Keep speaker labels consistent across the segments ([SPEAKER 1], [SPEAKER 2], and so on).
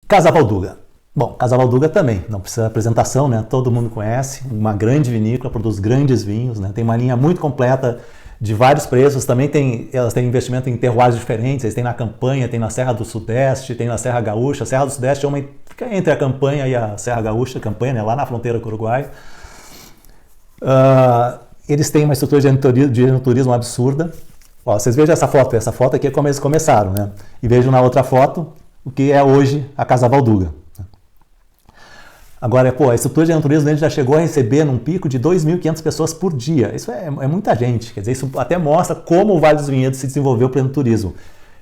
[SPEAKER 1] Casa Valduga. Bom, Casa Valduga também, não precisa de apresentação, né? Todo mundo conhece, uma grande vinícola, produz grandes vinhos, né? Tem uma linha muito completa de vários preços, também elas têm investimento em terroirs diferentes, eles têm na Campanha, tem na Serra do Sudeste, tem na Serra Gaúcha. A Serra do Sudeste fica entre a Campanha e a Serra Gaúcha, a Campanha, né? Lá na fronteira com o Uruguai. Eles têm uma estrutura de enoturismo absurda. Ó, vocês vejam essa foto aqui é como eles começaram, né? E vejam na outra foto o que é hoje a Casa Valduga. Agora, a estrutura de enoturismo já chegou a receber num pico de 2.500 pessoas por dia. Isso é muita gente. Quer dizer, isso até mostra como o Vale dos Vinhedos se desenvolveu para o enoturismo.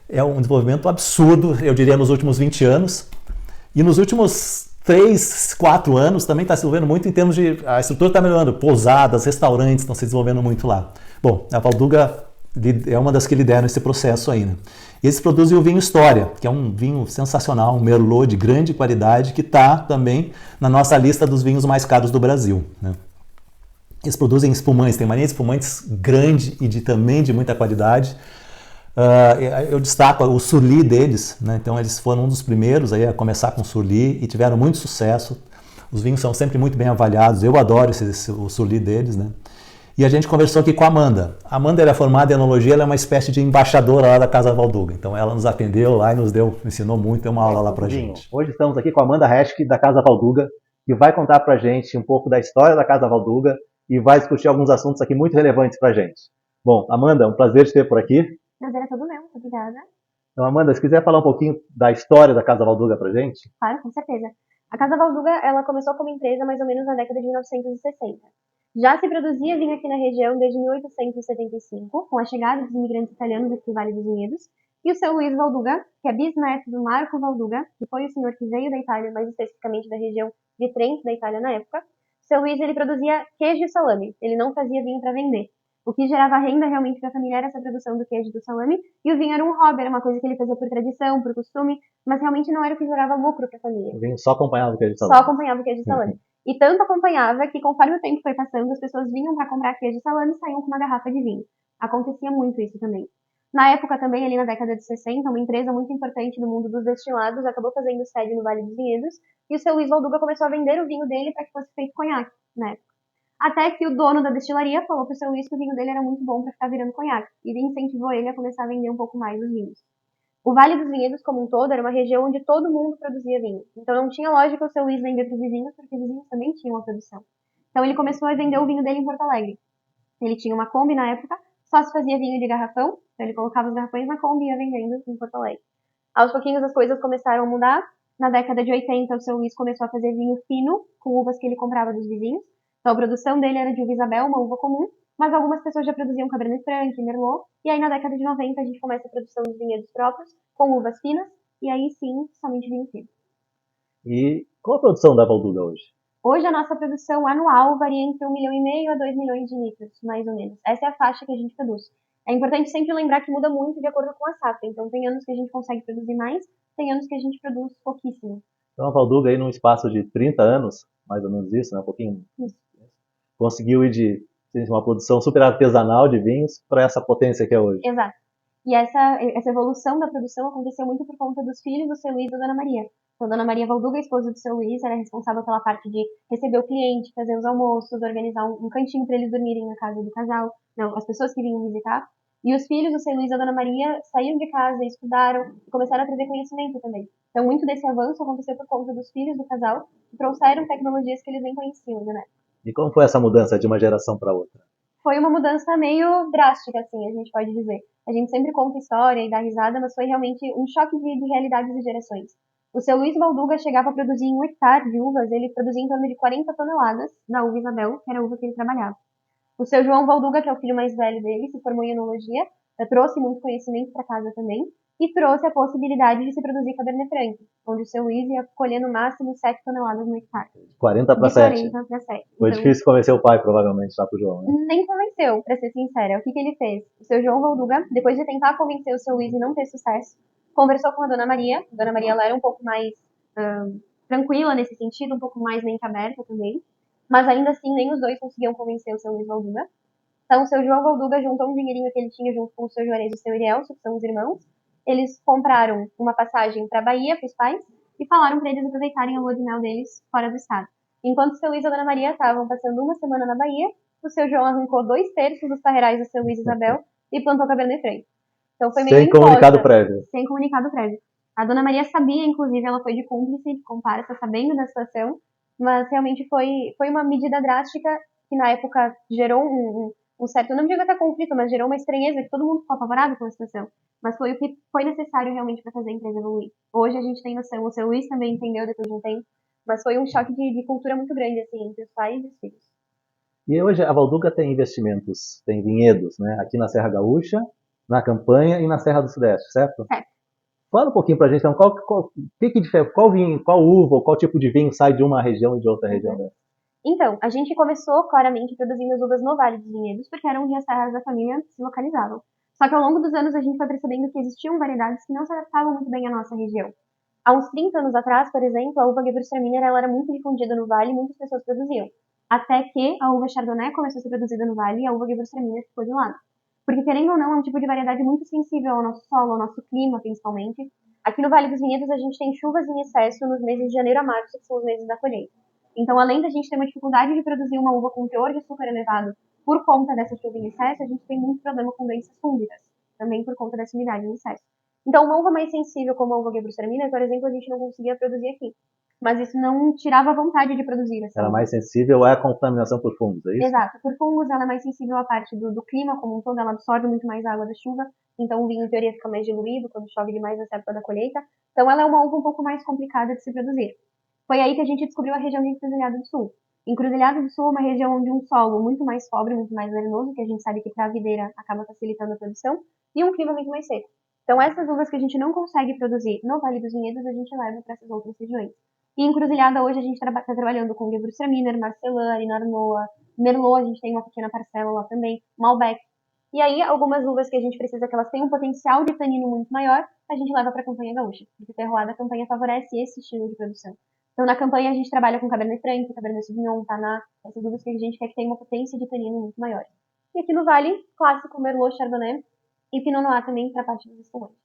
[SPEAKER 1] É um desenvolvimento absurdo, eu diria, nos últimos 20 anos. E nos últimos 3, 4 anos também está se desenvolvendo muito em termos de... A estrutura está melhorando, pousadas, restaurantes estão se desenvolvendo muito lá. Bom, a Valduga é uma das que lideram esse processo aí, né? Eles produzem o vinho História, que é um vinho sensacional, um Merlot de grande qualidade, que está também na nossa lista dos vinhos mais caros do Brasil, né? Eles produzem espumantes, tem uma linha de espumantes grande e também de muita qualidade. Eu destaco o Surly deles, né? Então eles foram um dos primeiros aí a começar com o Surly e tiveram muito sucesso. Os vinhos são sempre muito bem avaliados, eu adoro o Surly deles, né? E a gente conversou aqui com a Amanda. A Amanda é formada em enologia, ela é uma espécie de embaixadora lá da Casa Valduga. Então ela nos atendeu lá e ensinou muito, deu uma aula lá pra gente. Hoje estamos aqui com a Amanda Reschke, da Casa Valduga, que vai contar pra gente um pouco da história da Casa Valduga e vai discutir alguns assuntos aqui muito relevantes pra gente. Bom, Amanda, é um prazer te ter por aqui.
[SPEAKER 2] Prazer é todo meu, obrigada.
[SPEAKER 1] Então, Amanda, se quiser falar um pouquinho da história da Casa Valduga pra gente.
[SPEAKER 2] Claro, com certeza. A Casa Valduga, ela começou como empresa mais ou menos na década de 1960. Já se produzia vinho aqui na região desde 1875, com a chegada dos imigrantes italianos aqui no Vale dos Vinhedos, e o seu Luiz Valduga, que é bisneto do Marco Valduga, que foi o senhor que veio da Itália, mais especificamente da região de Trento, da Itália na época. O seu Luiz, ele produzia queijo e salame, ele não fazia vinho para vender. O que gerava renda realmente para a família era essa produção do queijo e do salame, e o vinho era um hobby, era uma coisa que ele fazia por tradição, por costume, mas realmente não era o que gerava lucro para a família.
[SPEAKER 1] O vinho só acompanhava o queijo de salame.
[SPEAKER 2] Só acompanhava o queijo de salame. E tanto acompanhava que, conforme o tempo foi passando, as pessoas vinham para comprar queijo e salame e saíam com uma garrafa de vinho. Acontecia muito isso também. Na época também, ali na década de 60, uma empresa muito importante no mundo dos destilados acabou fazendo sede no Vale dos Vinhedos, e o seu Luiz Valduga começou a vender o vinho dele para que fosse feito conhaque, na época. Até que o dono da destilaria falou para o seu Luiz que o vinho dele era muito bom para ficar virando conhaque, e incentivou ele a começar a vender um pouco mais os vinhos. O Vale dos Vinhedos, como um todo, era uma região onde todo mundo produzia vinho. Então não tinha lógica o seu Luiz vender para os vizinhos, porque os vizinhos também tinham a produção. Então ele começou a vender o vinho dele em Porto Alegre. Ele tinha uma Kombi na época, só se fazia vinho de garrafão, então ele colocava os garrafões na Kombi e ia vendendo em Porto Alegre. Aos pouquinhos as coisas começaram a mudar. Na década de 80, o seu Luiz começou a fazer vinho fino, com uvas que ele comprava dos vizinhos. Então a produção dele era de uva Isabel, uma uva comum, mas algumas pessoas já produziam Cabernet Franc, Merlot, e aí na década de 90 a gente começa a produção dos vinhedos próprios, com uvas finas, e aí sim, somente vinho fino.
[SPEAKER 1] E qual a produção da Valduga hoje?
[SPEAKER 2] Hoje a nossa produção anual varia entre 1,5 milhão a 2 milhões de litros, mais ou menos. Essa é a faixa que a gente produz. É importante sempre lembrar que muda muito de acordo com a safra. Então tem anos que a gente consegue produzir mais, tem anos que a gente produz pouquíssimo.
[SPEAKER 1] Então a Valduga aí num espaço de 30 anos, mais ou menos isso, né? Um pouquinho. Isso. Conseguiu ir de uma produção super artesanal de vinhos para essa potência que é hoje.
[SPEAKER 2] Exato. E essa evolução da produção aconteceu muito por conta dos filhos do seu Luiz e da Dona Maria. Então, a Dona Maria Valduga, a esposa do seu Luiz, era responsável pela parte de receber o cliente, fazer os almoços, organizar um cantinho para eles dormirem na casa do casal, não, as pessoas que vinham visitar. E os filhos do seu Luiz e da Dona Maria saíram de casa, estudaram e começaram a trazer conhecimento também. Então, muito desse avanço aconteceu por conta dos filhos do casal, que trouxeram tecnologias que eles nem conheciam, né?
[SPEAKER 1] E como foi essa mudança de uma geração para outra?
[SPEAKER 2] Foi uma mudança meio drástica, assim, a gente pode dizer. A gente sempre conta história e dá risada, mas foi realmente um choque de realidades e gerações. O seu Luiz Valduga chegava a produzir em 1 hectare de uvas, ele produzia em torno de 40 toneladas da uva Isabel, que era a uva que ele trabalhava. O seu João Valduga, que é o filho mais velho dele, se formou em enologia, trouxe muito conhecimento para casa também, e trouxe a possibilidade de se produzir Cabernet Franc, onde o seu Luiz ia colher no máximo 7 toneladas no hectare.
[SPEAKER 1] 40 para 7.
[SPEAKER 2] 40 para 7.
[SPEAKER 1] Foi
[SPEAKER 2] então,
[SPEAKER 1] difícil convencer o pai, provavelmente, lá pro João, né?
[SPEAKER 2] Nem convenceu, pra ser sincera. O que ele fez? O seu João Valduga, depois de tentar convencer o seu Luiz e não ter sucesso, conversou com a Dona Maria. A Dona Maria ela era um pouco mais tranquila nesse sentido, um pouco mais mente aberta também. Mas ainda assim, nem os dois conseguiam convencer o seu Luiz Valduga. Então, o seu João Valduga juntou um dinheirinho que ele tinha junto com o seu Juarez e o seu Irielso, que são os irmãos. Eles compraram uma passagem para Bahia, para os pais, e falaram para eles aproveitarem a lua de mel deles fora do estado. Enquanto o seu Luís e a Dona Maria estavam passando uma semana na Bahia, o seu João arrancou 2/3 dos parreirais do seu Luís e Isabel e plantou Cabernet Franc. Então foi meio
[SPEAKER 1] Sem comunicado
[SPEAKER 2] imposta,
[SPEAKER 1] prévio.
[SPEAKER 2] sem comunicado prévio. A Dona Maria sabia, inclusive, ela foi de cúmplice, de comparsa, sabendo da situação, mas realmente foi uma medida drástica que na época gerou um certo, não digo até conflito, mas gerou uma estranheza que todo mundo ficou apavorado com a situação. Mas foi o que foi necessário realmente para fazer a empresa evoluir. Hoje a gente tem noção, o seu Luiz também entendeu depois de um tempo, mas foi um choque de cultura muito grande, assim, entre os pais e os filhos.
[SPEAKER 1] E hoje a Valduga tem investimentos, tem vinhedos, né? Aqui na Serra Gaúcha, na Campanha e na Serra do Sudeste, certo?
[SPEAKER 2] Certo.
[SPEAKER 1] Fala um pouquinho pra gente, então, qual vinho, qual uva, ou qual tipo de vinho sai de uma região e de outra região, né?
[SPEAKER 2] Então, a gente começou claramente produzindo as uvas no Vale dos Vinhedos, porque eram onde as terras da família se localizavam. Só que ao longo dos anos a gente foi percebendo que existiam variedades que não se adaptavam muito bem à nossa região. Há uns 30 anos atrás, por exemplo, a uva Gewürztraminer ela era muito difundida no Vale e muitas pessoas produziam. Até que a uva Chardonnay começou a ser produzida no Vale e a uva Gewürztraminer ficou de lado. Porque, querendo ou não, é um tipo de variedade muito sensível ao nosso solo, ao nosso clima, principalmente. Aqui no Vale dos Vinhedos a gente tem chuvas em excesso nos meses de janeiro a março, que são os meses da colheita. Então, além da gente ter uma dificuldade de produzir uma uva com teor de açúcar elevado por conta dessa chuva em excesso, a gente tem muito problema com doenças fúngicas, também por conta dessa umidade em excesso. Então, uma uva mais sensível como a uva Gewürztraminer, por exemplo, a gente não conseguia produzir aqui. Mas isso não tirava a vontade de produzir essa
[SPEAKER 1] Ela é
[SPEAKER 2] uva.
[SPEAKER 1] mais sensível à contaminação por fungos, é isso?
[SPEAKER 2] Exato. Por fungos, ela é mais sensível à parte do clima como um todo, ela absorve muito mais água da chuva, então o vinho, em teoria, fica mais diluído quando chove demais nessa época da colheita. Então, ela é uma uva um pouco mais complicada de se produzir. Foi aí que a gente descobriu a região de Encruzilhada do Sul. Encruzilhada do Sul é uma região onde um solo muito mais pobre, muito mais arenoso, que a gente sabe que para a videira acaba facilitando a produção, e um clima muito mais seco. Então, essas uvas que a gente não consegue produzir no Vale dos Vinhedos, a gente leva para essas outras regiões. E em Encruzilhada, hoje, a gente está trabalhando com Gewürztraminer, Marcelin, Arnoa, Merlot, a gente tem uma pequena parcela lá também, Malbec. E aí, algumas uvas que a gente precisa que elas tenham um potencial de tanino muito maior, a gente leva para a campanha gaúcha, porque o terroir da campanha favorece esse estilo de produção. Então, na campanha, a gente trabalha com Cabernet Franc, Cabernet Sauvignon, Taná, essas uvas que a gente quer que tenham uma potência de tanino muito maior. E aqui no Vale, clássico Merlot, Chardonnay e Pinot Noir também para a parte dos espumantes.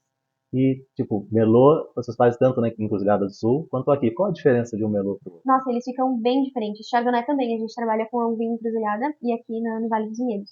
[SPEAKER 1] E, tipo, Merlot, vocês fazem tanto né, em Encruzilhada do Sul quanto aqui. Qual a diferença de um Merlot para o outro?
[SPEAKER 2] Nossa, eles ficam bem diferentes. Chardonnay também, a gente trabalha com um vinho encruzilhada e aqui no Vale dos Vinhedos.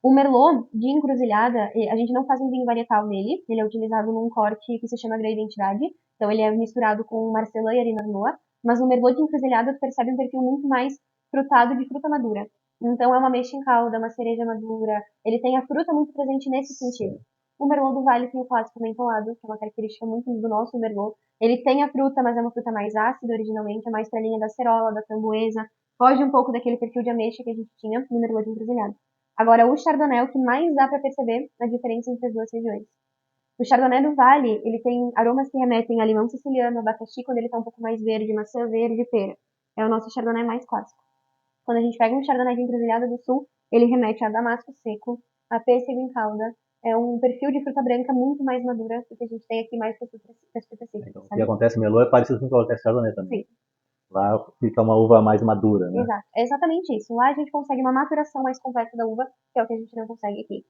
[SPEAKER 2] O Merlot de encruzilhada, a gente não faz um vinho varietal nele, ele é utilizado num corte que se chama Grey Identidade, então ele é misturado com Marcelin e Arina Noa, mas o Merlot de encruzilhada percebe um perfil muito mais frutado de fruta madura. Então é uma ameixa em calda, uma cereja madura, ele tem a fruta muito presente nesse sentido. O Merlot do Vale tem o clássico mentolado, que é uma característica muito do nosso Merlot. Ele tem a fruta, mas é uma fruta mais ácida originalmente, é mais pra linha da cerola, da framboesa, foge um pouco daquele perfil de ameixa que a gente tinha no Merlot de encruzilhada. Agora, o Chardonnay é o que mais dá para perceber a diferença entre as duas regiões. O Chardonnay do Vale, ele tem aromas que remetem a limão siciliano, abacaxi, quando ele tá um pouco mais verde, maçã verde, pera. É o nosso Chardonnay mais clássico. Quando a gente pega um Chardonnay de Encruzilhada do Sul, ele remete a damasco seco, a pêssego em calda. É um perfil de fruta branca muito mais madura do que a gente tem aqui mais para fruta seca.
[SPEAKER 1] Então, o que acontece em Merlot é parecido com o que acontece em Chardonnay também.
[SPEAKER 2] Sim.
[SPEAKER 1] Lá fica uma uva mais madura, né?
[SPEAKER 2] Exato. É exatamente isso. Lá a gente consegue uma maturação mais completa da uva, que é o que a gente não consegue aqui.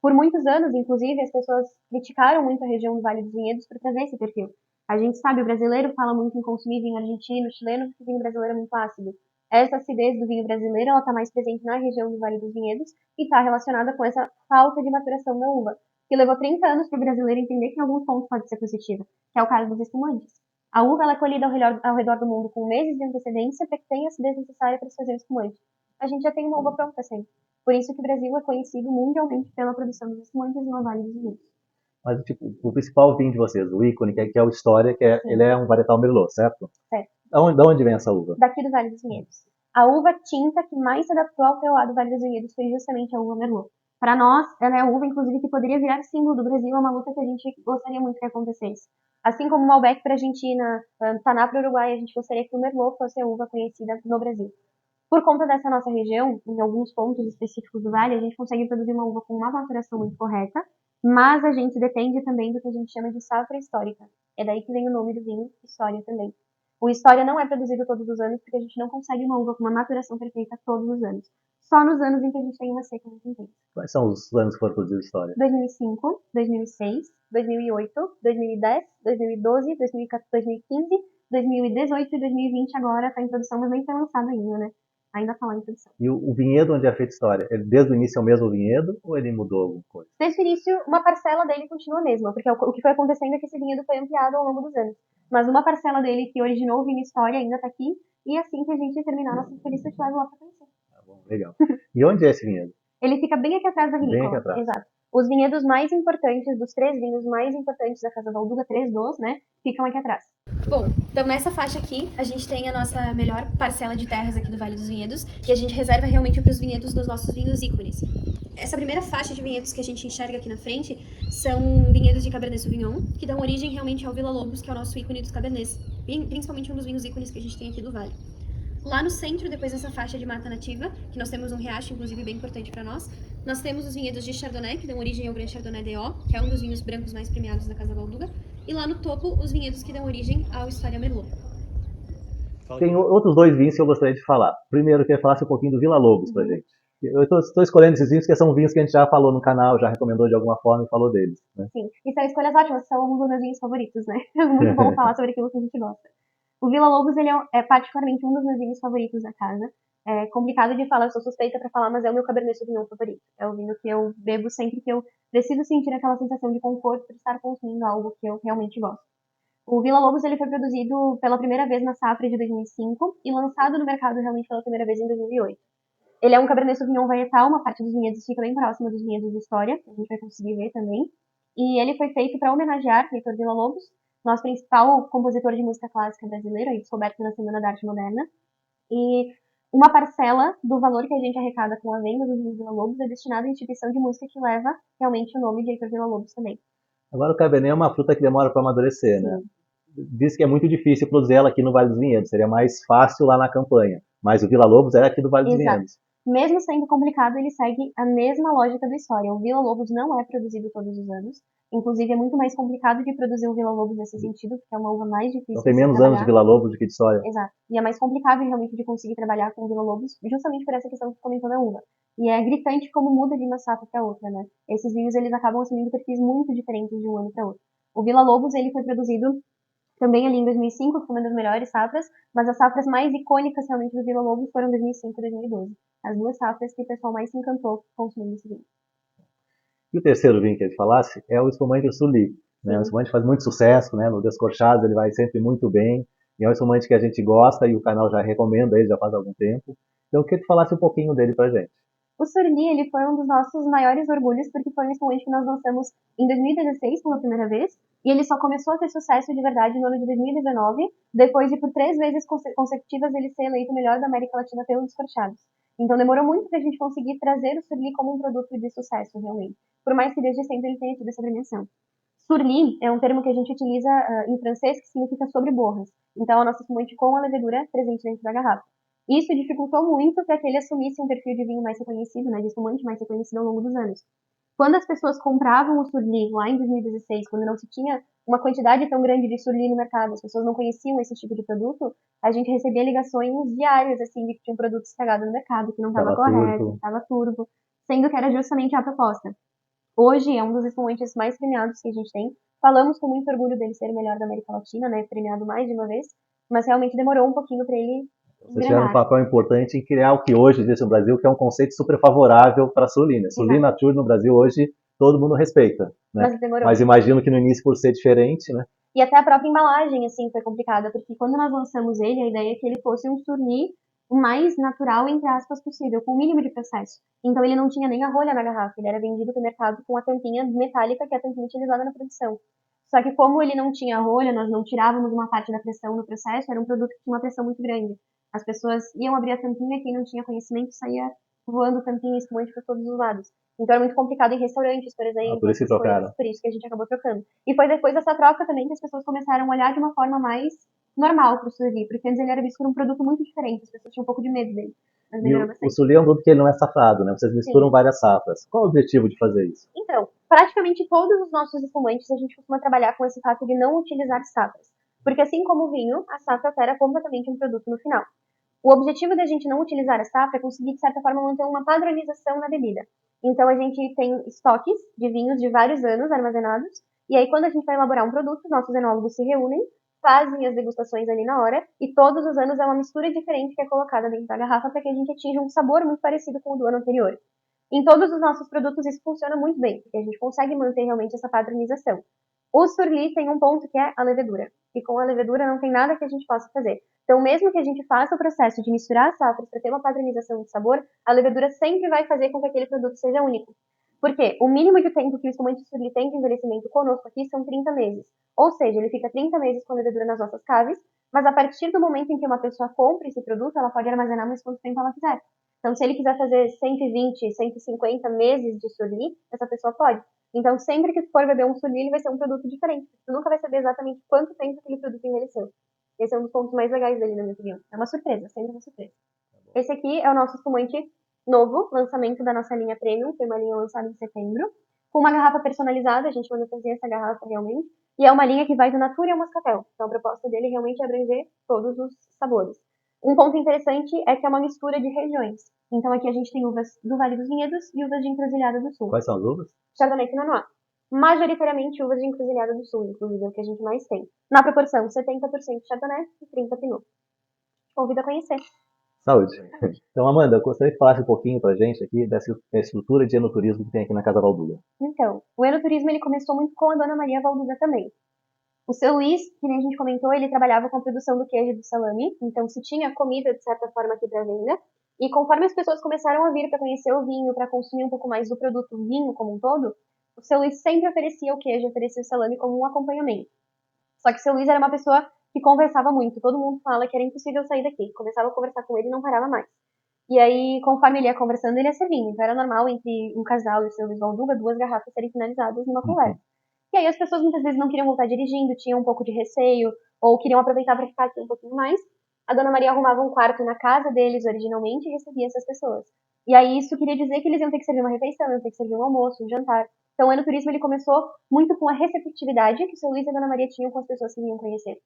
[SPEAKER 2] Por muitos anos, inclusive, as pessoas criticaram muito a região do Vale dos Vinhedos por trazer esse perfil. A gente sabe, o brasileiro fala muito em consumir vinho argentino, chileno, porque o vinho brasileiro é muito ácido. Essa acidez do vinho brasileiro está mais presente na região do Vale dos Vinhedos e está relacionada com essa falta de maturação da uva, que levou 30 anos para o brasileiro entender que em alguns pontos pode ser positiva, que é o caso dos espumantes. A uva ela é colhida ao redor do mundo com meses de antecedência para que tenha a acidez necessária para se fazer o espumante. A gente já tem uma uva pronta sempre. Por isso que o Brasil é conhecido mundialmente pela produção dos espumantes no Vale dos Vinhedos.
[SPEAKER 1] Mas, tipo, o principal vinho de vocês, o ícone, que é o História, ele é um varietal Merlot, certo?
[SPEAKER 2] Certo.
[SPEAKER 1] Da onde vem essa uva?
[SPEAKER 2] Daqui do Vale dos Vinhedos. A uva tinta que mais se adaptou ao terroir do Vale dos Vinhedos foi justamente a uva Merlot. Para nós, ela é a uva, inclusive, que poderia virar símbolo do Brasil, é uma luta que a gente gostaria muito que acontecesse. Assim como o Malbec para a Argentina, Taná para o Uruguai, a gente gostaria que o Merlot fosse a uva conhecida no Brasil. Por conta dessa nossa região, em alguns pontos específicos do vale, a gente consegue produzir uma uva com uma maturação muito correta, mas a gente depende também do que a gente chama de safra histórica. É daí que vem o nome do vinho, História também. O História não é produzido todos os anos, porque a gente não consegue uma uva com uma maturação perfeita todos os anos. Só nos anos em que a gente tem uma seca muito intensa.
[SPEAKER 1] Quais são os anos que foram produzidos História?
[SPEAKER 2] 2005, 2006, 2008, 2010, 2012, 2015, 2018 e 2020 agora está em produção, mas nem foi lançado ainda, né? Ainda está lá em produção.
[SPEAKER 1] E o vinhedo onde é feita história, desde o início é o mesmo vinhedo ou ele mudou alguma coisa?
[SPEAKER 2] Desde o início, uma parcela dele continua a mesma, porque o que foi acontecendo é que esse vinhedo foi ampliado ao longo dos anos. Mas uma parcela dele que originou o vinho História ainda está aqui, e assim que a gente terminar nossa entrevista, eu te levo lá para conhecer.
[SPEAKER 1] Tá bom, legal. E onde é esse vinhedo?
[SPEAKER 2] Ele fica bem aqui atrás da
[SPEAKER 1] Bem
[SPEAKER 2] vinícola.
[SPEAKER 1] aqui atrás.
[SPEAKER 2] Exato. Os vinhedos mais importantes, dos 3 vinhos mais importantes da Casa Valduga, 3 dos, né, ficam aqui atrás.
[SPEAKER 3] Bom, então nessa faixa aqui, a gente tem a nossa melhor parcela de terras aqui do Vale dos Vinhedos, e a gente reserva realmente para os vinhedos dos nossos vinhos ícones. Essa primeira faixa de vinhedos que a gente enxerga aqui na frente são vinhedos de Cabernet Sauvignon, que dão origem realmente ao Villa Lobos, que é o nosso ícone dos Cabernets, principalmente um dos vinhos ícones que a gente tem aqui do Vale. Lá no centro, depois dessa faixa de mata nativa, que nós temos um riacho, inclusive, bem importante para nós temos os vinhedos de Chardonnay, que dão origem ao Grand Chardonnay DO, que é um dos vinhos brancos mais premiados da Casa Valduga, e lá no topo, os vinhedos que dão origem ao História Merlot.
[SPEAKER 1] Tem outros 2 vinhos que eu gostaria de falar. Primeiro, eu queria falar um pouquinho do Villa Lobos pra gente. Eu estou escolhendo esses vinhos porque são vinhos que a gente já falou no canal, já recomendou de alguma forma e falou deles. Né?
[SPEAKER 2] Sim, e são escolhas ótimas, são um dos meus vinhos favoritos, né? É muito bom falar sobre aquilo que a gente gosta. O Villa Lobos, ele é particularmente um dos meus vinhos favoritos da casa. É complicado de falar, eu sou suspeita pra falar, mas é o meu Cabernet Sauvignon favorito. É o vinho que eu bebo sempre que eu preciso sentir aquela sensação de conforto por estar consumindo algo que eu realmente gosto. O Villa Lobos, ele foi produzido pela primeira vez na safra de 2005 e lançado no mercado realmente pela primeira vez em 2008. Ele é um Cabernet Sauvignon varietal, uma parte dos vinhedos fica bem próxima dos vinhedos de História, a gente vai conseguir ver também. E ele foi feito para homenagear Heitor Villa-Lobos, nosso principal compositor de música clássica brasileira, descoberto na Semana da Arte Moderna. E uma parcela do valor que a gente arrecada com a venda dos vinhos Villa-Lobos é destinada à instituição de música que leva realmente o nome de Heitor Villa-Lobos também.
[SPEAKER 1] Agora o Cabernet é uma fruta que demora para amadurecer, né? Diz que é muito difícil produzir ela aqui no Vale dos Vinhedos, seria mais fácil lá na campanha. Mas o Villa Lobos é aqui do Vale dos Vinhedos.
[SPEAKER 2] Mesmo sendo complicado, ele segue a mesma lógica da história. O Villa Lobos não é produzido todos os anos. Inclusive, é muito mais complicado de produzir o Villa Lobos nesse sentido, porque é uma uva mais difícil
[SPEAKER 1] então tem
[SPEAKER 2] de
[SPEAKER 1] menos
[SPEAKER 2] trabalhar.
[SPEAKER 1] anos de Villa Lobos do que de História.
[SPEAKER 2] Exato. E é mais complicado realmente de conseguir trabalhar com o Villa Lobos, justamente por essa questão que comentou da uva. E é gritante como muda de uma safra para outra, né? Esses vinhos, eles acabam assumindo perfis muito diferentes de um ano para outro. O Villa Lobos, ele foi produzido também ali em 2005, foi uma das melhores safras, mas as safras mais icônicas realmente do Villa Lobos foram 2005 e 2012. As 2 safras que o pessoal mais se encantou consumindo esse vinho.
[SPEAKER 1] E o terceiro vinho que ele falasse é o espumante Sully. Né? O espumante faz muito sucesso, né? No Descorchados ele vai sempre muito bem. E é um espumante que a gente gosta e o canal já recomenda ele já faz algum tempo. Então eu queria que tu falasse um pouquinho dele pra gente.
[SPEAKER 2] O Surly, ele foi um dos nossos maiores orgulhos, porque foi um espumante que nós lançamos em 2016 pela primeira vez, e ele só começou a ter sucesso de verdade no ano de 2019, depois de por 3 vezes consecutivas ele ser eleito o melhor da América Latina pelo Descorchados. Então demorou muito pra gente conseguir trazer o Surly como um produto de sucesso, realmente. Por mais que desde sempre ele tenha tido essa premiação. Surly é um termo que a gente utiliza em francês que significa sobre borras. Então é o nosso espumante com a levedura presente dentro da garrafa. Isso dificultou muito para que ele assumisse um perfil de vinho mais reconhecido, né, de espumante mais reconhecido ao longo dos anos. Quando as pessoas compravam o Surly lá em 2016, quando não se tinha uma quantidade tão grande de Surly no mercado, as pessoas não conheciam esse tipo de produto, a gente recebia ligações diárias, assim, de que tinha um produto estragado no mercado, que não estava correto, que estava turvo, sendo que era justamente a proposta. Hoje é um dos espumantes mais premiados que a gente tem. Falamos com muito orgulho dele ser o melhor da América Latina, né, premiado mais de uma vez, mas realmente demorou um pouquinho para ele.
[SPEAKER 1] Vocês tiveram um papel importante em criar o que hoje existe no Brasil, que é um conceito super favorável para a Sully. Né? Sully Nature no Brasil hoje todo mundo respeita. Né? Mas imagino que no início por ser diferente, né?
[SPEAKER 2] E até a própria embalagem, assim, foi complicada, porque quando nós lançamos ele, a ideia é que ele fosse um Surly o mais natural, entre aspas, possível, com o mínimo de processo. Então ele não tinha nem a rolha na garrafa, ele era vendido no mercado com a tampinha metálica, que é a tampinha utilizada na produção. Só que como ele não tinha rolha, nós não tirávamos uma parte da pressão no processo, era um produto que tinha uma pressão muito grande. As pessoas iam abrir a tampinha, quem não tinha conhecimento saía voando tampinha e espumante por todos os lados. Então era muito complicado em restaurantes, por exemplo.
[SPEAKER 1] Por isso que trocaram.
[SPEAKER 2] Por isso que a gente acabou trocando. E foi depois dessa troca também que as pessoas começaram a olhar de uma forma mais normal pro Surly, porque antes ele era visto como um produto muito diferente, as pessoas tinham um pouco de medo dele.
[SPEAKER 1] O Surly é um produto que ele não é safrado, né? Vocês misturam várias safras. Qual o objetivo de fazer isso?
[SPEAKER 2] Então, praticamente todos os nossos espumantes a gente costuma trabalhar com esse fato de não utilizar safras. Porque assim como o vinho, a safra altera completamente um produto no final. O objetivo da gente não utilizar a safra é conseguir, de certa forma, manter uma padronização na bebida. Então, a gente tem estoques de vinhos de vários anos armazenados, E aí, quando a gente vai elaborar um produto, nossos enólogos se reúnem, fazem as degustações ali na hora, e todos os anos é uma mistura diferente que é colocada dentro da garrafa para que a gente atinja um sabor muito parecido com o do ano anterior. Em todos os nossos produtos isso funciona muito bem, porque a gente consegue manter realmente essa padronização. O surli tem um ponto que é a levedura, e com a levedura não tem nada que a gente possa fazer. Então, mesmo que a gente faça o processo de misturar as safras para ter uma padronização de sabor, a levedura sempre vai fazer com que aquele produto seja único. Porque o mínimo de tempo que o espumante surli tem de envelhecimento conosco aqui são 30 meses. Ou seja, ele fica 30 meses com a levedura nas nossas caves, mas a partir do momento em que uma pessoa compra esse produto, ela pode armazenar mais quanto tempo ela quiser. Então, se ele quiser fazer 120, 150 meses de surli, essa pessoa pode. Então, sempre que for beber um surli, ele vai ser um produto diferente. Tu nunca vai saber exatamente quanto tempo aquele produto envelheceu. Esse é um dos pontos mais legais dele, na minha opinião. É uma surpresa, sempre uma surpresa. Esse aqui é o nosso espumante novo, lançamento da nossa linha Premium, foi uma linha lançada em setembro, com uma garrafa personalizada, a gente mandou fazer essa garrafa realmente, e é uma linha que vai do Natura ao Moscatel. Então, a proposta dele realmente é abranger todos os sabores. Um ponto interessante é que é uma mistura de regiões. Então, aqui a gente tem uvas do Vale dos Vinhedos e uvas de Encruzilhada do Sul.
[SPEAKER 1] Quais são as uvas?
[SPEAKER 2] Chardonnay e Pinot Noir. Majoritariamente uvas de Encruzilhada do Sul, inclusive, é o que a gente mais tem. Na proporção 70% Chardonnay e 30% Pinot. Convido a conhecer.
[SPEAKER 1] Saúde. Então, Amanda, eu gostaria que falasse um pouquinho pra gente aqui dessa estrutura de enoturismo que tem aqui na Casa Valduga.
[SPEAKER 2] Então, o enoturismo ele começou muito com a Dona Maria Valduga também. O seu Luiz, que nem a gente comentou, ele trabalhava com a produção do queijo e do salame, então se tinha comida, de certa forma, aqui para venda. E conforme as pessoas começaram a vir para conhecer o vinho, para consumir um pouco mais do produto vinho como um todo, o seu Luiz sempre oferecia o queijo, oferecia o salame como um acompanhamento. Só que o seu Luiz era uma pessoa que conversava muito, todo mundo fala que era impossível sair daqui. Começava a conversar com ele e não parava mais. E aí, conforme ele ia conversando, ele ia servindo. Então era normal entre um casal e o seu Luiz Valduga, 2 garrafas serem finalizadas numa conversa. E aí as pessoas muitas vezes não queriam voltar dirigindo, tinham um pouco de receio, ou queriam aproveitar para ficar aqui um pouquinho mais. A Dona Maria arrumava um quarto na casa deles originalmente e recebia essas pessoas. E aí isso queria dizer que eles iam ter que servir uma refeição, iam ter que servir um almoço, um jantar. Então o enoturismo ele começou muito com a receptividade que o seu Luiz e a Dona Maria tinham com as pessoas que vinham conhecer.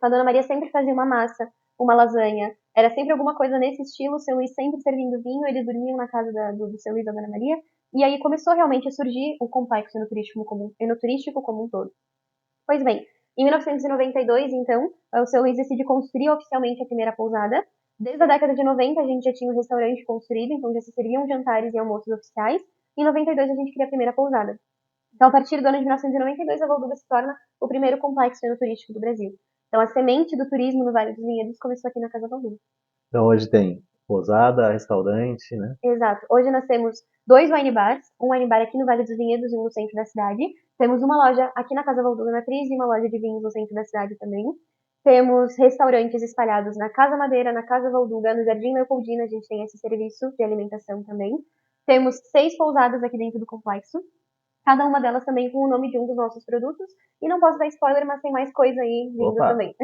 [SPEAKER 2] A Dona Maria sempre fazia uma massa, uma lasanha, era sempre alguma coisa nesse estilo, o seu Luiz sempre servindo vinho, eles dormiam na casa do seu Luiz e da Dona Maria, e aí começou realmente a surgir o complexo enoturístico como um todo. Pois bem, em 1992, então, o seu Luiz decide construir oficialmente a primeira pousada. Desde a década de 90 a gente já tinha um restaurante construído, então já se serviam jantares e almoços oficiais. Em 92 a gente cria a primeira pousada. Então, a partir do ano de 1992, a Valduga se torna o primeiro complexo enoturístico do Brasil. Então, a semente do turismo no Vale dos Vinhedos começou aqui na Casa Valduga.
[SPEAKER 1] Então, hoje tem pousada, restaurante, né?
[SPEAKER 2] Exato. Hoje nós temos 2 wine bars, um wine bar aqui no Vale dos Vinhedos e um no centro da cidade. Temos uma loja aqui na Casa Valduga Matriz e uma loja de vinhos no centro da cidade também. Temos restaurantes espalhados na Casa Madeira, na Casa Valduga, no Jardim Leopoldina, a gente tem esse serviço de alimentação também. Temos 6 pousadas aqui dentro do complexo, cada uma delas também com o nome de um dos nossos produtos. E não posso dar spoiler, mas tem mais coisa aí vindo também.